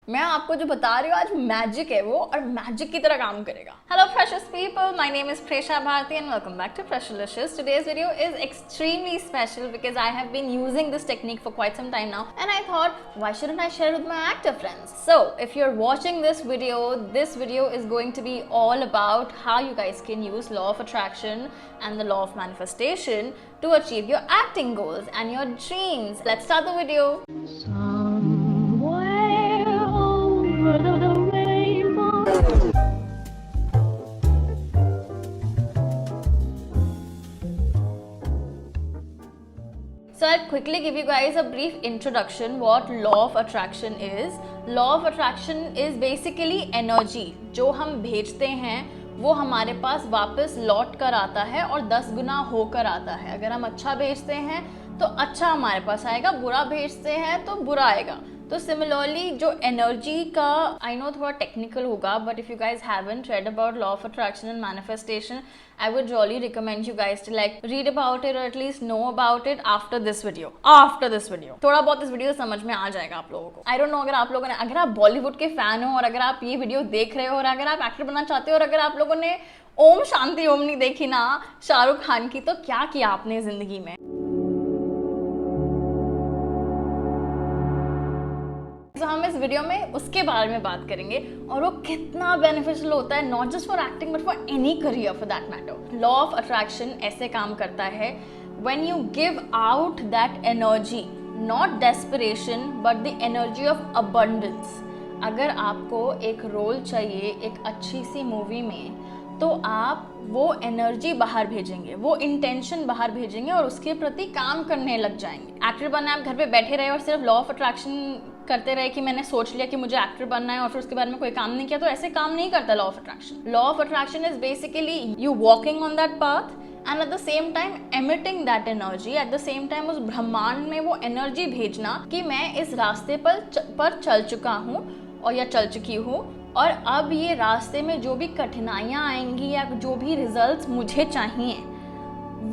मैं आपको जो बता रही हूँ आज मैजिक है वो, और मैजिक की तरह काम करेगा। Hello precious people, my name is Presha Bharti and welcome back to Preshalicious. Today's video is extremely special because I have been using this technique for quite some time now and I thought why shouldn't I share it with my actor friends. So if you're watching this video is going to be all about how you guys can use law of attraction and the law of manifestation to achieve your acting goals and your dreams. Let's start the video. So I'll quickly give you guys a brief introduction what law of attraction is. Law of attraction is basically energy जो हम भेजते हैं वो हमारे पास वापस लौट कर आता है और 10 गुना होकर आता है। अगर हम अच्छा भेजते हैं तो अच्छा हमारे पास आएगा, बुरा भेजते हैं तो बुरा आएगा। तो सिमिलरली जो एनर्जी का, आई नो थोड़ा टेक्निकल होगा, but if you guys haven't read about law of attraction and manifestation, I would really recommend you guys to like read about it or at least know about it after this video. थोड़ा बहुत इस video समझ में आ जाएगा आप लोगों को। I don't know अगर आप बॉलीवुड के फैन हो और अगर आप ये वीडियो देख रहे हो और अगर आप एक्टर बनना चाहते हो और अगर आप लोगों ने ओम शांति ओम नहीं देखी ना शाहरुख खान की, तो क्या किया आपने जिंदगी में। तो हम इस वीडियो में उसके बारे में बात करेंगे और वो कितना बेनिफिशियल होता है, not just for acting but for any career for that matter. Law of attraction ऐसे काम करता है when you give out that energy, not desperation but the energy of abundance. अगर आपको एक रोल चाहिए एक अच्छी सी मूवी में, तो आप वो एनर्जी बाहर भेजेंगे, वो इंटेंशन बाहर भेजेंगे और उसके प्रति काम करने लग जाएंगे। एक्टर बनना है, आप घर पे बैठे रहे और सिर्फ लॉ ऑफ अट्रैक्शन करते रहे कि मैंने सोच लिया कि मुझे एक्टर बनना है और फिर उसके बारे में कोई काम नहीं किया, तो ऐसे काम नहीं करता law of attraction. Law of attraction is basically you walking on that path and at the same time emitting that energy, at the same time उस ब्रह्मांड में वो एनर्जी भेजना कि मैं इस रास्ते पर चल चुका हूँ और या चल चुकी हूँ और अब ये रास्ते में जो भी कठिनाइयाँ आएंगी या जो भी रिजल्ट्स मुझे चाहिए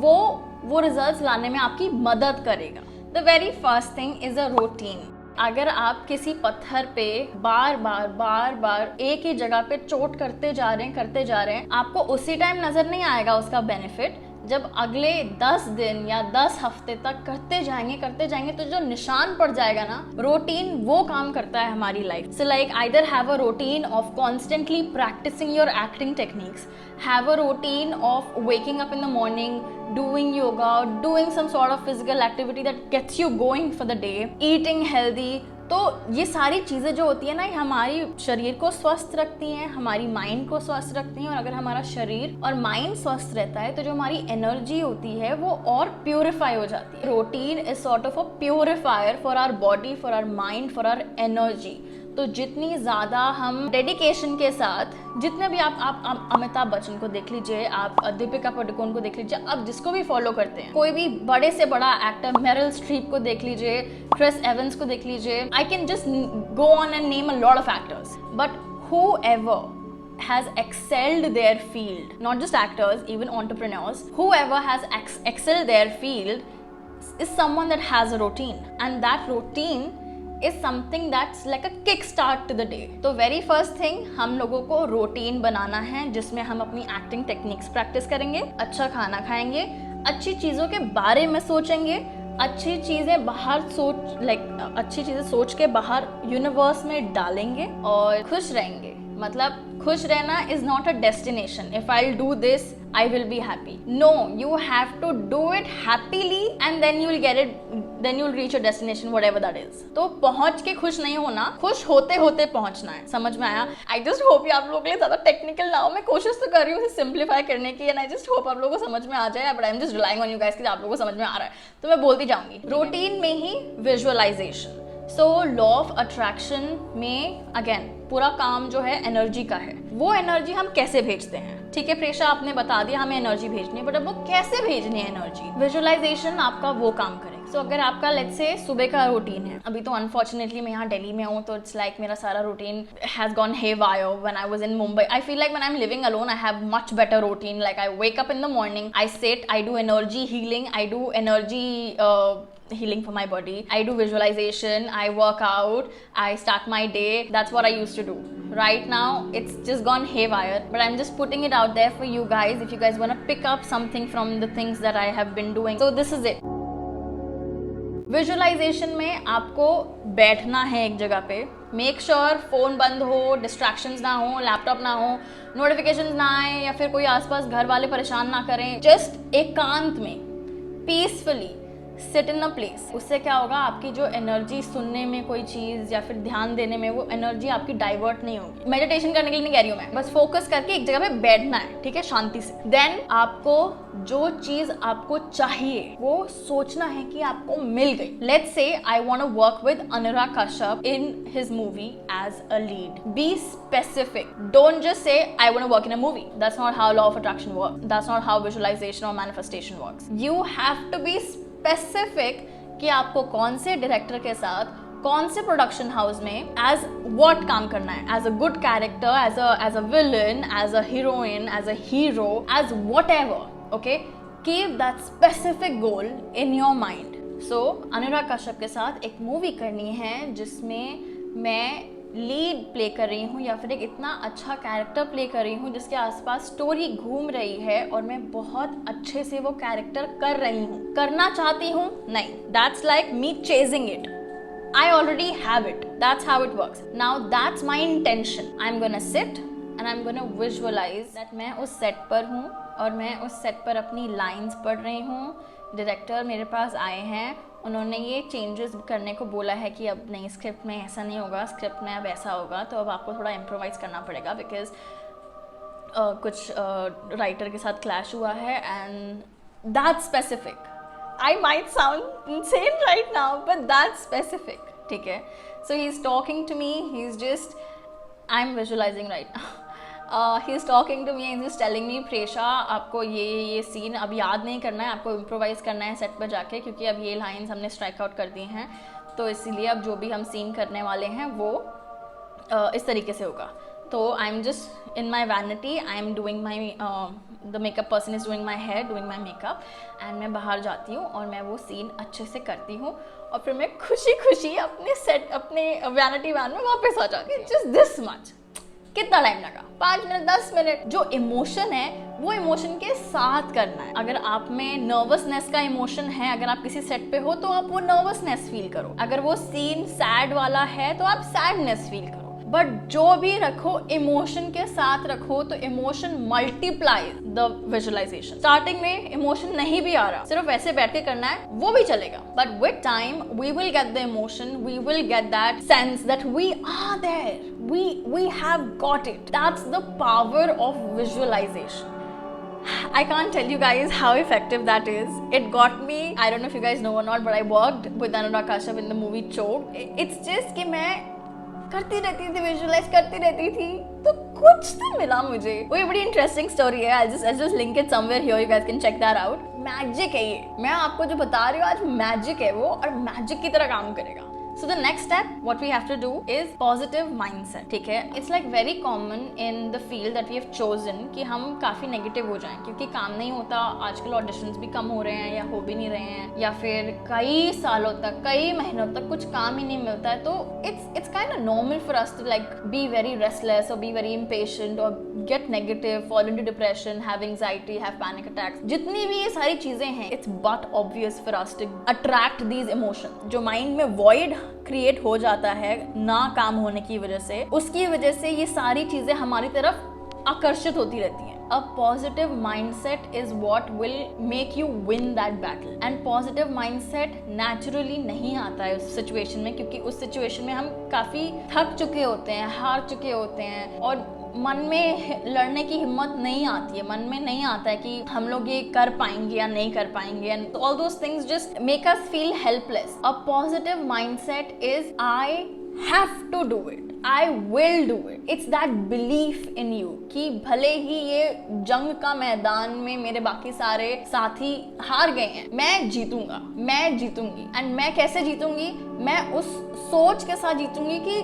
वो रिजल्ट्स लाने में आपकी मदद करेगा। The very first thing is a routine. अगर आप किसी पत्थर पे बार बार एक ही जगह पे चोट करते जा रहे हैं, आपको उसी टाइम नजर नहीं आएगा उसका बेनिफिट। जब अगले 10 दिन या 10 हफ्ते तक करते जाएंगे तो जो निशान पड़ जाएगा ना, रूटीन वो काम करता है हमारी life. So like either have a routine of constantly practising your acting techniques, have a routine of waking up in the morning, doing yoga, doing some sort of physical activity that gets you going for the day, eating healthy। तो ये सारी चीज़ें जो होती है ना, ये हमारी शरीर को स्वस्थ रखती हैं, हमारी माइंड को स्वस्थ रखती हैं। और अगर हमारा शरीर और माइंड स्वस्थ रहता है तो जो हमारी एनर्जी होती है वो और प्योरीफाई हो जाती है। Routine is sort of a purifier for our body, for our mind, for our energy. तो जितनी ज़्यादा हम डेडिकेशन के साथ, जितने भी आप अमिताभ बच्चन को देख लीजिए, आप दीपिका पादुकोण को देख लीजिए, आप जिसको भी फॉलो करते हैं, कोई भी बड़े से बड़ा एक्टर, मेरिल स्ट्रीप को देख लीजिए, क्रिस एवंस को देख लीजिए, I can just go on and name a lot of actors, but whoever has excelled their field, not just actors, even entrepreneurs, whoever has excelled their field is someone that has a routine, and that routine is something that's like a kickstart to the day. तो very first thing हम लोगों को routine बनाना है जिसमें हम अपनी acting techniques practice करेंगे, अच्छा खाना खाएंगे, अच्छी चीज़ों के बारे में सोचेंगे, अच्छी चीज़ें अच्छी चीज़ें सोच के बाहर यूनिवर्स में डालेंगे और खुश रहेंगे। मतलब खुश रहना is not a destination, if I will do this I will be happy. No, you have to do it happily and then you will get it, then you will reach your destination, whatever that is. तो पहुंच के खुश नहीं होना, खुश होते होते पहुंचना है। समझ में आया? I just hope आप लोगों के लिए ज़्यादा टेक्निकल ना हो, मैं कोशिश तो कर रही हूँ इसे सिंप्लीफाई करने की, and I just hope आप लोगों को समझ में आ जाए, but I'm just relying on you guys कि आप लोगों को समझ में आ रहा है, तो मैं बोलती जाऊँगी। रूटीन में ही visualization. So law of attraction में अगेन पूरा काम जो है एनर्जी का है। वो एनर्जी हम कैसे भेजते हैं? ठीक है प्रेशा, आपने बता दिया हमें एनर्जी भेजनी है, बट अब वो कैसे भेजनी है एनर्जी? विजुअलाइजेशन आपका वो काम करेगा। So अगर आपका लेट्स से सुबह का रूटीन है, अभी तो अनफॉर्चुनेटली मैं यहाँ दिल्ली में हूँ, तो इट्स लाइक मेरा सारा routine has gone haywire. When I was in Mumbai, I feel like when I'm living alone, I have much better routine. Like I wake up in the morning, I sit, I do energy healing, I do energy healing for my body, I do visualization, I work out, I start my day. That's what I used to do. Right now it's just gone haywire, but I'm just putting it out there for you guys if you guys want to pick up something from the things that I have been doing. So this is it. Visualisation में आपको बैठना है एक जगह पे, make sure phone बंद हो, distractions ना हो, लैपटॉप ना हो, नोटिफिकेशंस ना आए या फिर कोई आसपास घर वाले परेशान ना करें। जस्ट एकांत में peacefully sit in a place. उससे क्या होगा, आपकी जो एनर्जी सुनने में कोई चीज़ या फिर ध्यान देने में, वो एनर्जी आपकी डाइवर्ट नहीं होगी। मेडिटेशन करने के लिए नहीं कह रही हूँ मैं, बस फोकस करके एक जगह पे बैठना है, ठीक है, शांति से। देन आपको जो चीज़ आपको चाहिए वो सोचना है कि आपको मिल गई। Let's say I want to work with Anurag Kashyap in his movie as a lead. Be specific, don't just say I want to work in a movie. That's not how law of attraction works, that's not how visualization और manifestation works. You have to be specific कि आपको कौन से director के साथ, कौन से production house में एज व्हाट काम करना है, as a good character, as a villain, as a heroine, as a hero, as whatever. Okay, keep that specific goal in your mind. So Anurag Kashyap के साथ एक मूवी करनी है जिसमें मैं लीड प्ले कर रही हूँ या फिर एक इतना अच्छा कैरेक्टर प्ले कर रही हूँ जिसके आसपास स्टोरी घूम रही है और मैं बहुत अच्छे से वो कैरेक्टर कर रही हूँ। करना चाहती हूँ? नहीं, that's like me chasing it. I already have it. That's how it works. Now that's my intention. I'm gonna sit and I'm gonna visualize that मैं उस सेट पर हूँ और मैं उस सेट पर अपनी लाइंस पढ़ रही हूँ। डायरेक्टर मेरे पास आए हैं, उन्होंने ये चेंजेस करने को बोला है कि अब नहीं, स्क्रिप्ट में ऐसा नहीं होगा, स्क्रिप्ट में अब ऐसा होगा, तो अब आपको थोड़ा इम्प्रोवाइज़ करना पड़ेगा बिकॉज कुछ राइटर के साथ क्लैश हुआ है and that's specific. I might sound insane right now, but that's specific. ठीक है? So he's talking to me. He's just, I'm visualizing right now. He's talking to me and he's telling me, Presha आपको ये scene अब याद नहीं करना है, आपको इम्प्रोवाइज़ करना है सेट पर जाके, क्योंकि अब ये लाइंस हमने स्ट्राइक आउट कर दी हैं, तो इसीलिए अब जो भी हम सीन करने वाले हैं वो इस तरीके से होगा। तो I am just in my vanity, I am doing my the makeup person is doing my hair, doing my makeup, and मैं बाहर जाती हूँ और मैं वो सीन अच्छे से करती हूँ और फिर मैं खुशी खुशी अपने सेट, अपने वैनिटी वैन में वापस आ जाती हूँ। Just this much. कितना टाइम लगा? 5 मिनट, 10 मिनट। जो इमोशन है वो इमोशन के साथ करना है। अगर आप में नर्वसनेस का इमोशन है, अगर आप किसी सेट पे हो तो आप वो नर्वसनेस फील करो। अगर वो सीन सैड वाला है तो आप सैडनेस फील करो। बट जो भी रखो इमोशन के साथ रखो, तो emotion multiplies the visualisation. Starting में इमोशन नहीं भी आ रहा, सिर्फ वैसे बैठ के करना है, वो भी चलेगा, but with time we will get the emotion, we will get that sense that we are there, we have got it. That's the power of visualization. I can't tell you guys how effective that is. It got me, I don't know if you guys know or not, but I worked with Anurag Kashyap in the movie Choke. It's just कि मैं करती रहती थी, visualise करती रहती थी, तो कुछ तो मिला मुझे। वो ये बड़ी इंटरेस्टिंग स्टोरी है। I'll just link it somewhere here, you guys can check that out. Magic है ये, मैं आपको जो बता रही हूँ आज, मैजिक है वो, और मैजिक की तरह काम करेगा। So the next step, what we have to do is positive mindset. ठीक है? It's like very common in the field that we have chosen कि हम काफ़ी नेगेटिव हो जाएं, क्योंकि काम नहीं होता। आजकल ऑडिशंस भी कम हो रहे हैं या हो भी नहीं रहे हैं, या फिर कई सालों तक, कई महीनों तक कुछ काम ही नहीं मिलता है। तो it's kind of normal for us to like be very restless or be very impatient or get negative, fall into depression, have anxiety, have panic attacks. जितनी भी ये सारी चीज़ें हैं, it's but obvious for us to attract these emotions. जो mind में void create हो जाता है ना काम होने की वजह से, उसकी वजह से ये सारी चीजें हमारी तरफ आकर्षित होती रहती हैं। A positive mindset is what will make you win that battle. And positive mindset naturally नहीं आता है उस सिचुएशन में, क्योंकि उस सिचुएशन में हम काफी थक चुके होते हैं, हार चुके होते हैं, और मन में लड़ने की हिम्मत नहीं आती है। मन में नहीं आता है कि हम लोग ये कर पाएंगे या नहीं कर पाएंगे, and all those things just make us feel helpless. A positive mindset is I have to do it. I will do it. It's that belief in you कि भले ही ये जंग का मैदान में मेरे बाकी सारे साथी हार गए हैं, मैं जीतूंगा, मैं जीतूंगी. एंड मैं कैसे जीतूंगी? मैं उस सोच के साथ जीतूंगी कि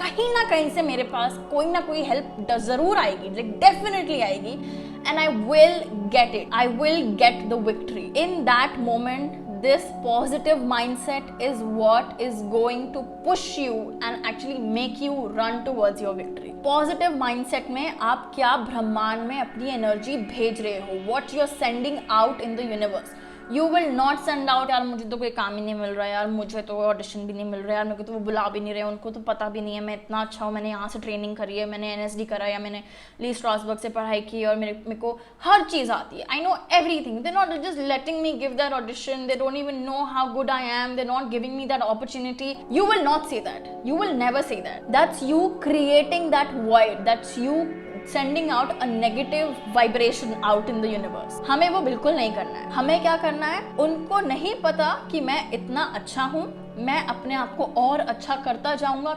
कहीं ना कहीं से मेरे पास कोई ना कोई हेल्प जरूर आएगी, like definitely आएगी. And I will get it. I will get the victory. In that moment, this positive mindset is what is going to push you and actually make you run towards your victory. Positive mindset में आप क्या ब्रह्मांड में अपनी energy भेज रहे हो, what you're sending out in the universe. You will not send out यार मुझे तो कोई काम ही नहीं मिल रहा है, यार मुझे तो ऑडिशन भी नहीं मिल रहा है, यार मेरे को तो वो बुला भी नहीं रहे, उनको तो पता भी नहीं है मैं इतना अच्छा हूँ, मैंने यहाँ से ट्रेनिंग करी है, मैंने NSD करा या मैंने ली स्ट्रासबर्ग से पढ़ाई की और मेरे को हर चीज़ आती है. I know everything. They not just letting me give that audition, they don't even know how good I am, they not giving me that opportunity. You will not say that, you will never say that. That's you creating that void. That's you sending out a negative vibration out in the universe. हमें वो बिल्कुल नहीं करना है. हमें क्या करना है? उनको नहीं पता कि मैं इतना अच्छा हूँ, मैं अपने आप को और अच्छा करता जाऊँगा,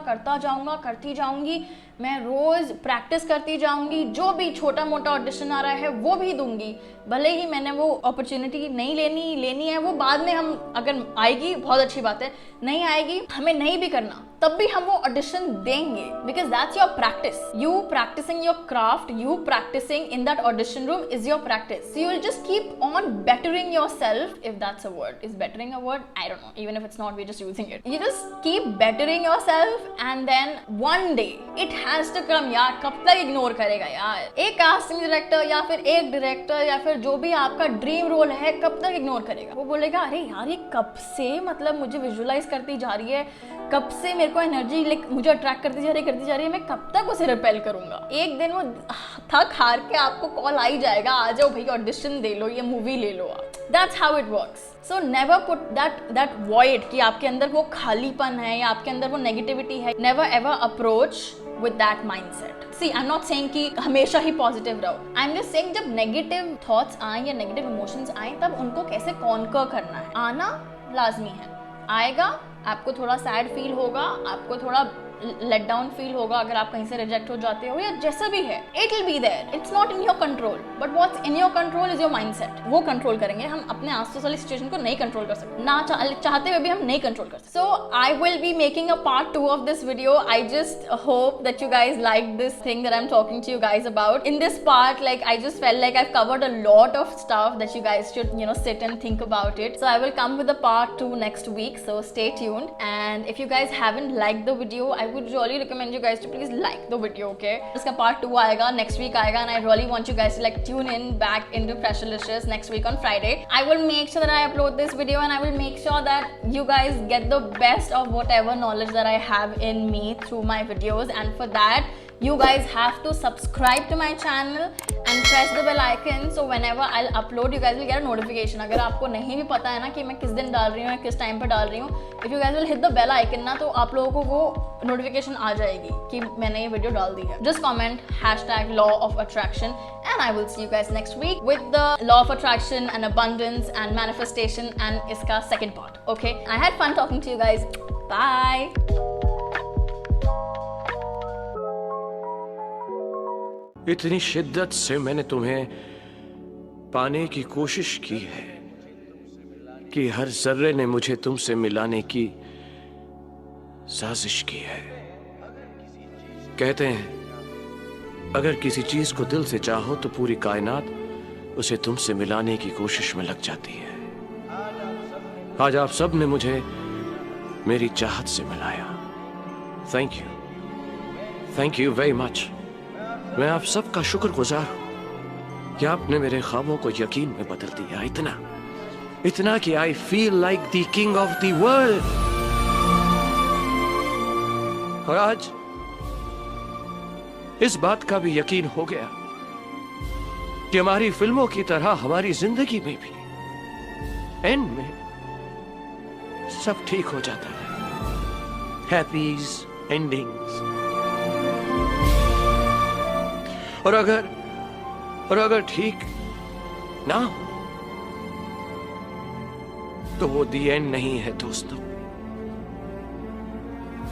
करती जाऊँगी. मैं रोज़ प्रैक्टिस करती जाऊँगी, जो भी छोटा मोटा ऑडिशन आ रहा है वो भी दूंगी. भले ही मैंने वो अपॉर्चुनिटी नहीं लेनी है, वो बाद में हम अगर आएगी बहुत अच्छी बात है, नहीं आएगी हमें नहीं भी करना, तब भी हम वो ऑडिशन देंगे. Because that's your practice. You practising your craft, you practising in that audition room is your practice. You will just keep on bettering your self, if that's a word. Is bettering a word? I don't know. Even if it's not, we just using it. You just keep bettering your self and then one day it has to come. यार कब तक ignore करेगा यार? एक casting director या फिर एक director या फिर जो भी आपका ड्रीम रोल है, कब तक इग्नोर करेगा? वो बोलेगा अरे यार ये कब से मतलब मुझे विजुअलाइज करती जा रही है, कब से मेरे को एनर्जी मुझे अट्रैक्ट करती जा रही है, मैं कब तक उसे रिपेल करूंगा? एक दिन वो थक हार के आपको कॉल आ ही जाएगा, आ जाओ भाई ऑडिशन दे लो, ये मूवी ले लो आप. That's how it works. So never put that void कि आपके अंदर वो खालीपन है या आपके अंदर वो नेगेटिविटी है. Never ever approach with that mindset. See, I'm not saying कि हमेशा ही पॉजिटिव रहो. I'm just saying जब नेगेटिव थॉट्स आए या नेगेटिव इमोशंस आए, तब उनको कैसे कॉन्कर करना है. आना लाजमी है, आएगा, आपको थोड़ा सैड फील होगा, आपको थोड़ा लेट डाउन फील होगा अगर आप कहीं से रिजेक्ट हो जाते हो या जैसा भी है. It will be there. It's not in your control, but what's in your control is your mindset. वो कंट्रोल करेंगे. हम अपने आसपास वाली सिचुएशन को नहीं कंट्रोल कर सकते, ना चाहते हुए भी हम नहीं कंट्रोल कर सकते. So I will be making a part 2 of this video. I just hope that you guys like this thing that I am talking to you guys about. In this part, like I just felt like I've covered a lot of stuff that you guys should, you know, sit and think about it. So I will come with a part 2 next week, so stay tuned. And if you guys haven't liked the video, I would really recommend you guys to please like the video, okay? इसका part 2 आएगा next week आएगा, and I really want you guys to like tune in back into Pressurelicious next week on Friday. I will make sure that I upload this video, and I will make sure that you guys get the best of whatever knowledge that I have in me through my videos. And for that, you guys have to subscribe to my channel and press the bell icon, so whenever I'll upload you guys will get a notification. अगर आपको नहीं भी पता है ना कि मैं किस दिन डाल रही हूँ या किस टाइम पर डाल रही हूँ, if you guys will hit the bell icon ना, तो आप लोगों को वो नोटिफिकेशन आ जाएगी कि मैंने ये वीडियो डाल दी है. Just comment #law of attraction and I will see you guys next week with the law of attraction and abundance and manifestation and इसका second part. Okay, I had fun talking to you guys. Bye. इतनी शिद्दत से मैंने तुम्हें पाने की कोशिश की है कि हर जर्रे ने मुझे तुमसे मिलाने की साजिश की है. कहते हैं अगर किसी चीज को दिल से चाहो तो पूरी कायनात उसे तुमसे मिलाने की कोशिश में लग जाती है. आज आप सब ने मुझे मेरी चाहत से मिलाया. Thank you very much. मैं आप सबका शुक्रगुजार हूं कि आपने मेरे ख्वाबों को यकीन में बदल दिया. इतना कि I feel like the king of the world. और आज इस बात का भी यकीन हो गया कि हमारी फिल्मों की तरह हमारी जिंदगी में भी एंड में सब ठीक हो जाता है. हैप्पीज एंडिंग्स. और अगर ठीक ना हो तो वो दी एंड नहीं है दोस्तों.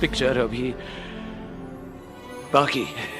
पिक्चर अभी बाकी है।